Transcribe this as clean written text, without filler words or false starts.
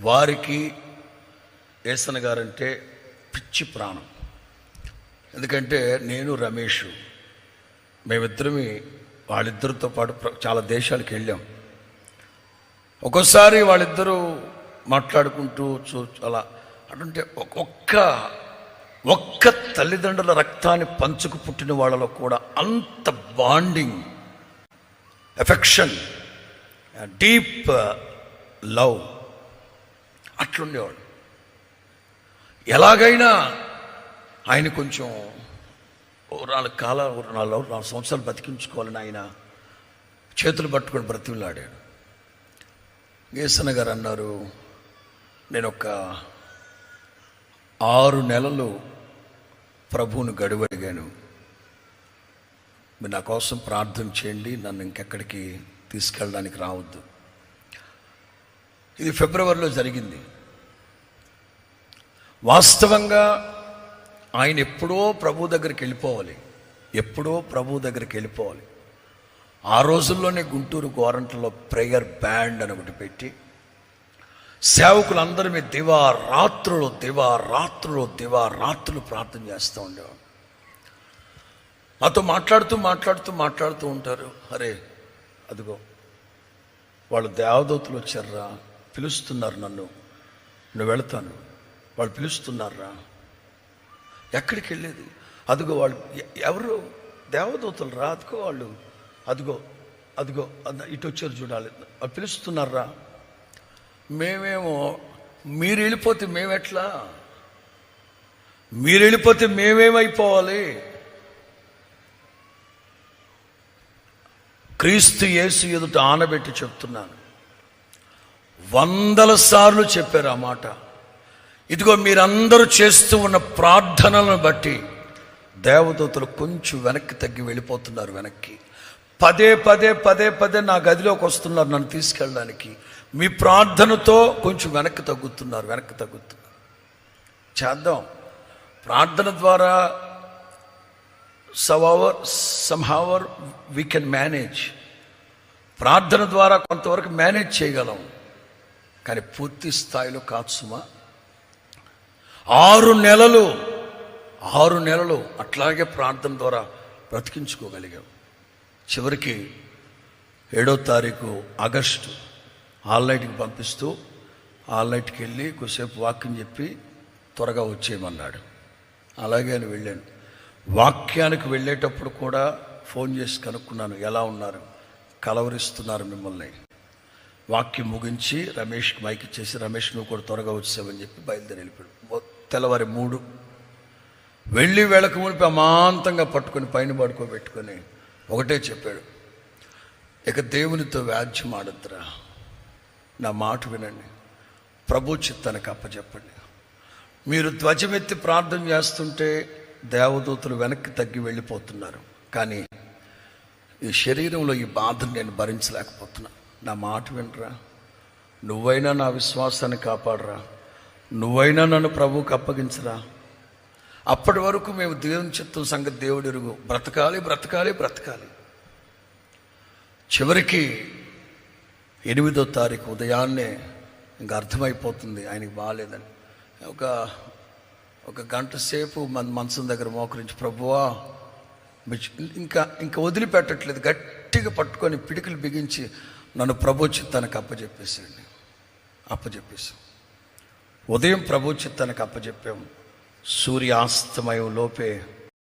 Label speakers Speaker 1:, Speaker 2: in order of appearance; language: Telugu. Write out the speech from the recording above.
Speaker 1: వారికి ఏసన్న గారంటే పిచ్చి ప్రాణం. ఎందుకంటే నేను రమేష్ మేమిద్దరమి వాళ్ళిద్దరితో పాటు చాలా దేశాలకు వెళ్ళాం. ఒక్కోసారి వాళ్ళిద్దరూ మాట్లాడుకుంటూ అలా అంటే ఒక్క తల్లిదండ్రుల రక్తాన్ని పంచుకు పుట్టిన వాళ్ళలో కూడా అంత బాండింగ్, ఎఫెక్షన్, డీప్ లవ్ అట్లుండేవాడు. ఎలాగైనా ఆయన కొంచెం 4 సంవత్సరాలు బతికించుకోవాలని ఆయన చేతులు పట్టుకొని బ్రతిమలాడాడు. ఏసన్న గారు అన్నారు, నేను ఒక 6 నెలలు ప్రభువుని గడువు అడిగాను, మీరు నా కోసం ప్రార్థన చేయండి, నన్ను ఇంకెక్కడికి తీసుకెళ్ళడానికి రావద్దు. ఇది ఫిబ్రవరిలో జరిగింది. వాస్తవంగా ఆయన ఎప్పుడో ప్రభు దగ్గరికి వెళ్ళిపోవాలి. ఆ రోజుల్లోనే గుంటూరు గోరంట్లలో ప్రేయర్ బ్యాండ్ అని ఒకటి పెట్టి సేవకులందరి మీద దివారాత్రులు ప్రార్థన చేస్తూ ఉండేవాడు. నాతో మాట్లాడుతూ ఉంటారు, అరే అదిగో వాళ్ళు దేవదూతలు వచ్చారా, పిలుస్తున్నారు నన్ను, నువ్వు వెళతాను, వాళ్ళు పిలుస్తున్నారా. ఎక్కడికి వెళ్ళేది? అదిగో వాళ్ళు ఎవరు దేవదూతలు రా, అదిగో వాళ్ళు అదిగో ఇటు వచ్చారు చూడాలి, వాళ్ళు పిలుస్తున్నారా. మేమేమో మీరు వెళ్ళిపోతే మేమేమైపోవాలి? క్రీస్తు యేసు ఎదుట ఆనబెట్టి చెప్తున్నాను, 100 సార్లు చెప్పారు ఆ మాట. ఇదిగో మీరందరూ చేస్తూ ఉన్న ప్రార్థనలను బట్టి దేవదూతలు కొంచెం వెనక్కి తగ్గి వెళ్ళిపోతున్నారు. పదే నా గదిలోకి వస్తున్నారు నన్ను తీసుకెళ్ళడానికి. మీ ప్రార్థనతో కొంచెం వెనక్కి తగ్గుతున్నారు. చేద్దాం. ప్రార్థన ద్వారా somehow we can manage. ప్రార్థన ద్వారా కొంతవరకు మేనేజ్ చేయగలం, కానీ పూర్తి స్థాయిలో కాదు సుమా. 6 నెలలు అట్లాగే ప్రార్థన ద్వారా బ్రతికించుకోగలిగాం. చివరికి 7వ తారీఖు ఆగస్టు ఆల్నైట్కి పంపిస్తూ ఆల్నైట్కి వెళ్ళి కొద్దిసేపు వాక్యం చెప్పి త్వరగా వచ్చేయమన్నాడు. అలాగే అని వెళ్ళాను. వాక్యానికి వెళ్ళేటప్పుడు కూడా ఫోన్ చేసి కనుక్కున్నాను, ఎలా ఉన్నారు, కలవరిస్తున్నారు మిమ్మల్ని. వాక్యం ముగించి రమేష్కి మైక్ ఇచ్చేసి, రమేష్ నువ్వు కూడా త్వరగా వచ్చావని చెప్పి బయలుదేరి వెళ్ళిపోయాడు. తెల్లవారి 3 వెళ్ళి వెళ్ళక మునిపి అమాంతంగా పట్టుకొని పైన పడుకోబెట్టుకొని ఒకటే చెప్పాడు, ఇక దేవునితో వ్యాజ్యం ఆడద్దురా, నా మాట వినండి, ప్రభు చిత్తానికి అప్పచెప్పండి. మీరు ధ్వజమెత్తి ప్రార్థన చేస్తుంటే దేవదూతలు వెనక్కి తగ్గి వెళ్ళిపోతున్నారు, కానీ ఈ శరీరంలో ఈ బాధను నేను భరించలేకపోతున్నా. నా మాట వినరా, నువ్వైనా నా విశ్వాసాన్ని కాపాడరా, నువ్వైనా నన్ను ప్రభువుకి అప్పగించరా. అప్పటి వరకు మేము దేవుని చిత్తం సంగతి దేవుడు ఎరుగు, బ్రతకాలి. చివరికి 8వ తారీఖు ఉదయాన్నే ఇంకా అర్థమైపోతుంది ఆయనకి బాగాలేదని. ఒక గంట సేపు మనసు దగ్గర మోకరించి, ప్రభువా ఇంకా వదిలిపెట్టట్లేదు, గట్టిగా పట్టుకొని పిడికిలు బిగించి నన్ను ప్రభు చిత్తానికి అప్పచెప్పేసాం. ఉదయం ప్రభు చిత్తానికి అప్పచెప్పాం. సూర్యాస్తమయం లోపే